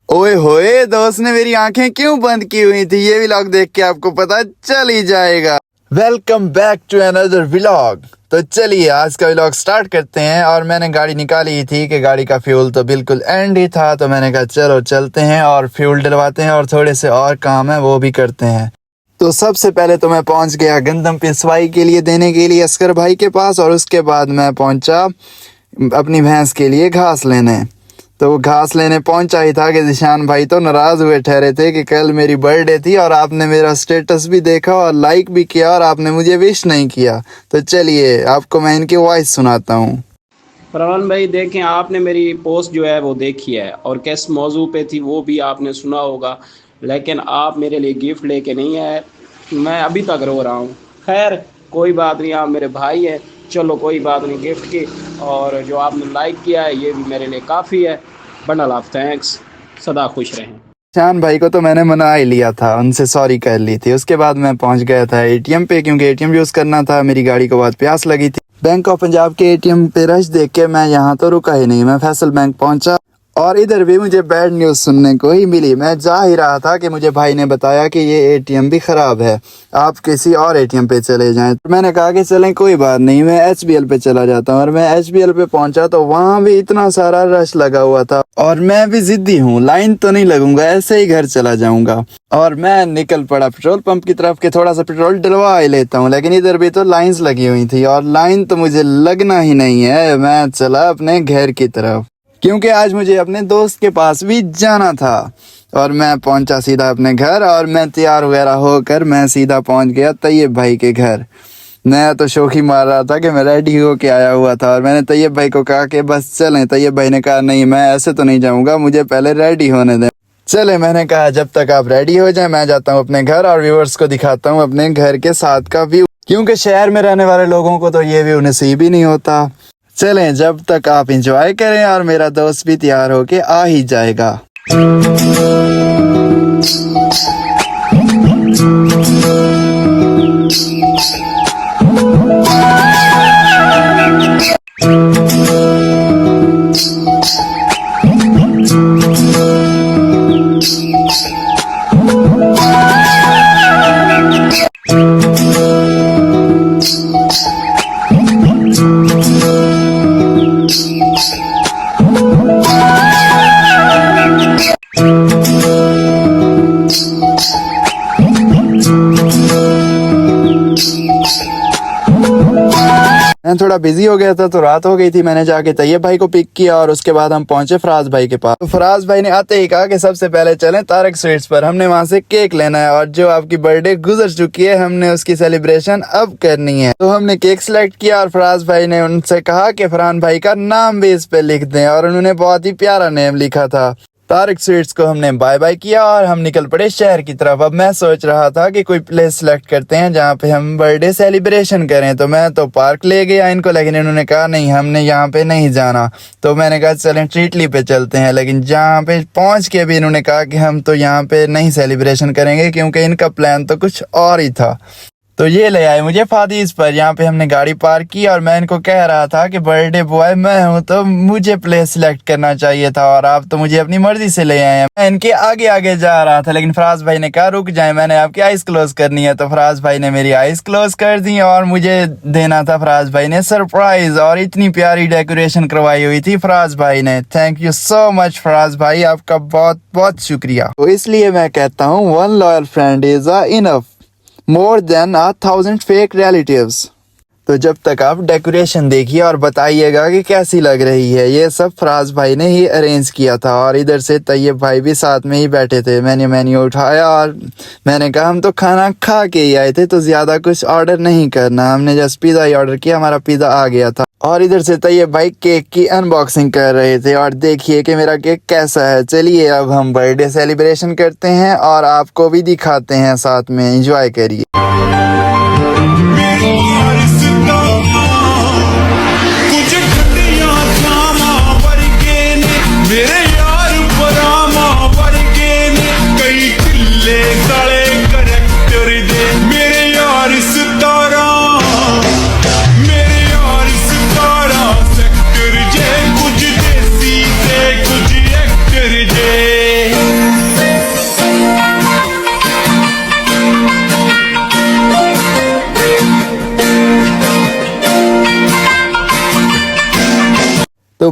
ओए होए, दोस्त ने मेरी आंखें क्यों बंद की हुई थी, ये व्लॉग देख के आपको पता चल ही जाएगा। Welcome back to another vlog. तो चलिए आज का व्लॉग स्टार्ट करते हैं। और मैंने गाड़ी निकाली ही थी कि गाड़ी का फ्यूल तो बिल्कुल एंड ही था, तो मैंने कहा चलो चलते हैं और फ्यूल डलवाते हैं और थोड़े से और काम है वो भी करते हैं। तो सबसे पहले तो मैं पहुंच गया गंदम पिसवाई के लिए देने के लिए असगर भाई के पास, और उसके बाद मैं पहुंचा अपनी भैंस के लिए घास लेने। तो वो घास लेने पहुंचा ही था कि जिशान भाई तो नाराज हुए ठहरे थे कि कल मेरी बर्थडे थी और आपने मेरा स्टेटस भी देखा और लाइक भी किया और आपने मुझे विश नहीं किया। तो चलिए आपको मैं इनकी वॉइस सुनाता हूँ। फरमान भाई देखें, आपने मेरी पोस्ट जो है वो देखी है और किस मौजू पे थी वो भी आपने सुना होगा, लेकिन आप मेरे लिए गिफ्ट लेके नहीं आए। मैं अभी तक रो रहा हूँ। खैर कोई बात नहीं, आप मेरे भाई हैं, चलो कोई बात नहीं। गिफ्ट की और जो आपने लाइक किया है ये भी मेरे लिए काफ़ी है। बंडल ऑफ थैंक्स, सदा खुश रहें। शान भाई को तो मैंने मना ही लिया था, उनसे सॉरी कर ली थी। उसके बाद मैं पहुंच गया था एटीएम पे, क्योंकि एटीएम यूज़ करना था। मेरी गाड़ी को बहुत प्यास लगी थी। बैंक ऑफ पंजाब के एटीएम पे रश देख के मैं यहाँ तो रुका ही नहीं, मैं फैसल बैंक पहुंचा और इधर भी मुझे बैड न्यूज़ सुनने को ही मिली। मैं जा ही रहा था कि मुझे भाई ने बताया कि ये एटीएम भी ख़राब है, आप किसी और एटीएम पे चले जाएं। तो मैंने कहा कि चलें कोई बात नहीं, मैं एचबीएल पे चला जाता हूँ। और मैं एचबीएल पे पहुंचा तो वहाँ भी इतना सारा रश लगा हुआ था और मैं भी ज़िद्दी हूँ, लाइन तो नहीं लगूंगा, ऐसे ही घर चला जाऊंगा। और मैं निकल पड़ा पेट्रोल पंप की तरफ के थोड़ा सा पेट्रोल डलवा ही लेता हूँ, लेकिन इधर भी तो लाइन्स लगी हुई थी और लाइन तो मुझे लगना ही नहीं है। मैं चला अपने घर की तरफ, क्योंकि आज मुझे अपने दोस्त के पास भी जाना था। और मैं पहुंचा सीधा अपने घर और मैं तैयार वगैरह होकर मैं सीधा पहुंच गया तैयब भाई के घर। मैं तो शोखी मार रहा था कि मैं रेडी होके आया हुआ था और मैंने तैयब भाई को कहा कि बस चलें। तैयब भाई ने कहा नहीं, मैं ऐसे तो नहीं जाऊंगा, मुझे पहले रेडी होने दें। चले, मैंने कहा जब तक आप रेडी हो जाए मैं जाता हूँ अपने घर और व्यूअर्स को दिखाता हूँ अपने घर के साथ का व्यू, क्योंकि शहर में रहने वाले लोगों को तो ये व्यू नसीब ही नहीं होता। चलें, जब तक आप एंजॉय करें और मेरा दोस्त भी तैयार होके आ ही जाएगा। मैं थोड़ा बिजी हो गया था तो रात हो गई थी। मैंने जाके तैयब भाई को पिक किया और उसके बाद हम पहुंचे फराज भाई के पास। तो फराज भाई ने आते ही कहा कि सबसे पहले चलें तारक स्वीट्स पर, हमने वहां से केक लेना है और जो आपकी बर्थडे गुजर चुकी है हमने उसकी सेलिब्रेशन अब करनी है। तो हमने केक सिलेक्ट किया और फराज भाई ने उनसे कहा कि फरहान भाई का नाम भी इस पे लिख दें, और उन्होंने बहुत ही प्यारा नेम लिखा था। तारक स्वीट्स को हमने बाय बाय किया और हम निकल पड़े शहर की तरफ। अब मैं सोच रहा था कि कोई प्लेस सेलेक्ट करते हैं जहाँ पे हम बर्थडे सेलिब्रेशन करें। तो मैं तो पार्क ले गया इनको, लेकिन इन्होंने कहा नहीं, हमने यहाँ पे नहीं जाना। तो मैंने कहा चलें ट्रीटली पे चलते हैं, लेकिन जहाँ पे पहुँच के भी इन्होंने कहा कि हम तो यहाँ पे नहीं सेलिब्रेशन करेंगे, क्योंकि इनका प्लान तो कुछ और ही था। तो ये ले आए मुझे फादीज पर। यहाँ पे हमने गाड़ी पार्क की और मैं इनको कह रहा था कि बर्थडे बॉय मैं हूँ तो मुझे प्लेस सिलेक्ट करना चाहिए था और आप तो मुझे अपनी मर्जी से ले आए हैं। मैं इनके आगे आगे जा रहा था, लेकिन फराज भाई ने कहा रुक जाए, मैंने आपकी आइज क्लोज करनी है। तो फराज भाई ने मेरी आइज क्लोज कर दी और मुझे देना था फराज भाई ने सरप्राइज। और इतनी प्यारी डेकोरेशन करवाई हुई थी फराज भाई ने। Thank you so much Faraz भाई, आपका बहुत बहुत शुक्रिया। तो इसलिए मैं कहता हूँ one loyal friend is enough more than 1,000 fake relatives। तो जब तक आप डेकोरेशन देखिए और बताइएगा कि कैसी लग रही है। ये सब फराज भाई ने ही अरेंज किया था और इधर से तैयब भाई भी साथ में ही बैठे थे। मैंने मेन्यू उठाया और मैंने कहा हम तो खाना खा के ही आए थे तो ज़्यादा कुछ ऑर्डर नहीं करना, हमने जस्ट पिज़्ज़ा ही ऑर्डर किया, हमारा पिज़्ज़ा आ गया था। और इधर से तैयब भाई केक की अनबॉक्सिंग कर रहे थे और देखिए कि मेरा केक कैसा है। चलिए अब हम बर्थडे सेलिब्रेशन करते हैं और आपको भी दिखाते हैं, साथ में एंजॉय करिए।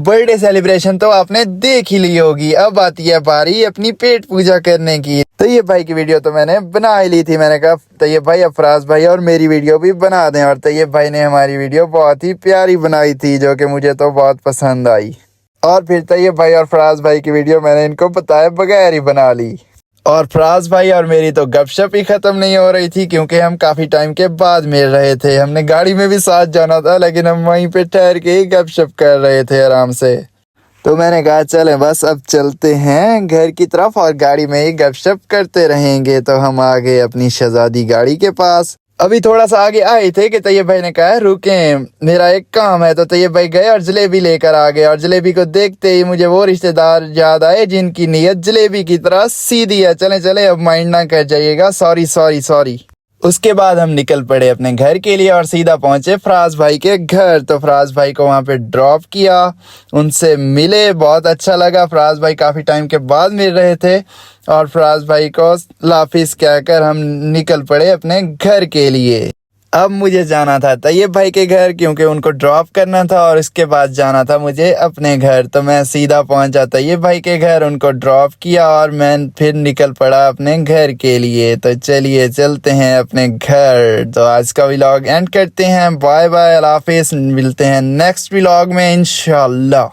बर्थडे सेलिब्रेशन तो आपने देख ही ली होगी, अब आती है बारी अपनी पेट पूजा करने की। तैयब भाई की वीडियो तो मैंने बना ही ली थी, मैंने कहा तैयब भाई अफराज भाई और मेरी वीडियो भी बना दें, और तैयब भाई ने हमारी वीडियो बहुत ही प्यारी बनाई थी जो कि मुझे तो बहुत पसंद आई। और फिर तैयब भाई और फराज भाई की वीडियो मैंने इनको बताए बगैर ही बना ली। और फराज भाई और मेरी तो गपशप ही खत्म नहीं हो रही थी, क्योंकि हम काफी टाइम के बाद मिल रहे थे। हमने गाड़ी में भी साथ जाना था, लेकिन हम वहीं पे ठहर के ही गपशप कर रहे थे आराम से। तो मैंने कहा चले बस अब चलते हैं घर की तरफ और गाड़ी में ही गपशप करते रहेंगे। तो हम आ गए अपनी शहजादी गाड़ी के पास। अभी थोड़ा सा आगे आए थे कि तैयब भाई ने कहा रुकें, मेरा एक काम है। तो तैयब भाई गए और जलेबी लेकर आ गए, और जलेबी को देखते ही मुझे वो रिश्तेदार याद आए जिनकी नीयत जलेबी की तरह सीधी है। चले चले अब माइंड ना कर जाइएगा, सॉरी सॉरी सॉरी। उसके बाद हम निकल पड़े अपने घर के लिए और सीधा पहुंचे फराज भाई के घर। तो फराज भाई को वहां पे ड्रॉप किया, उनसे मिले, बहुत अच्छा लगा। फराज भाई काफ़ी टाइम के बाद मिल रहे थे, और फराज भाई को लाफिज कहकर हम निकल पड़े अपने घर के लिए। अब मुझे जाना था तैयब भाई के घर, क्योंकि उनको ड्रॉप करना था, और इसके बाद जाना था मुझे अपने घर। तो मैं सीधा पहुंचा तैयब भाई के घर, उनको ड्रॉप किया और मैं फिर निकल पड़ा अपने घर के लिए। तो चलिए चलते हैं अपने घर। तो आज का व्लॉग एंड करते हैं। बाय बाय, अल्लाह हाफिज़, मिलते हैं नेक्स्ट व्लॉग में इंशाल्लाह।